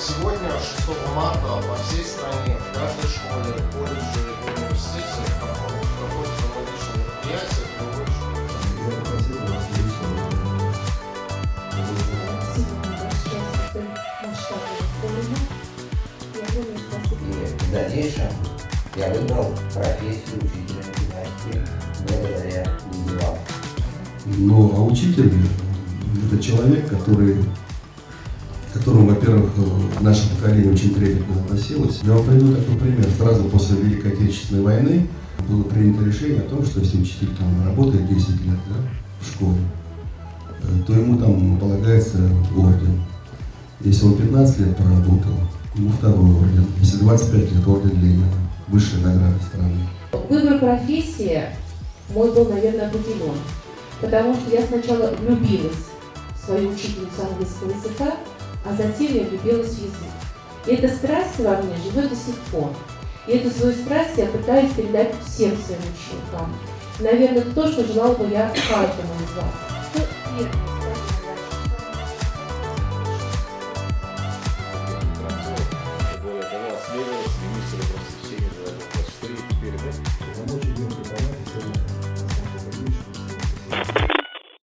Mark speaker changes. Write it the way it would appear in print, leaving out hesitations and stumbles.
Speaker 1: Сегодня, 6 марта, по всей стране, в каждой школе, колледже и университете проходят аналогичные мероприятия.
Speaker 2: В дальнейшем я выбрал профессию учителя математики благодаря делам.
Speaker 3: Ну, а учитель – это человек, которому, во-первых, наше поколение очень трепетно относилось. Я вам приведу такой пример. Сразу после Великой Отечественной войны было принято решение о том, что если учитель там работает 10 лет, да, в школе, то ему там полагается орден. Если он 15 лет проработал, ему второй орден. Если 25 лет, орден Ленина, высшая награда страны.
Speaker 4: Выбор профессии мой был, наверное, определен, потому что я сначала влюбилась в свою учительницу английского языка, а затем я влюбилась в язык. И эта страсть во мне живет до сих пор. И эту свою страсть я пытаюсь передать всем своим ученикам. Наверное, это то, что желала бы я каждому из вас.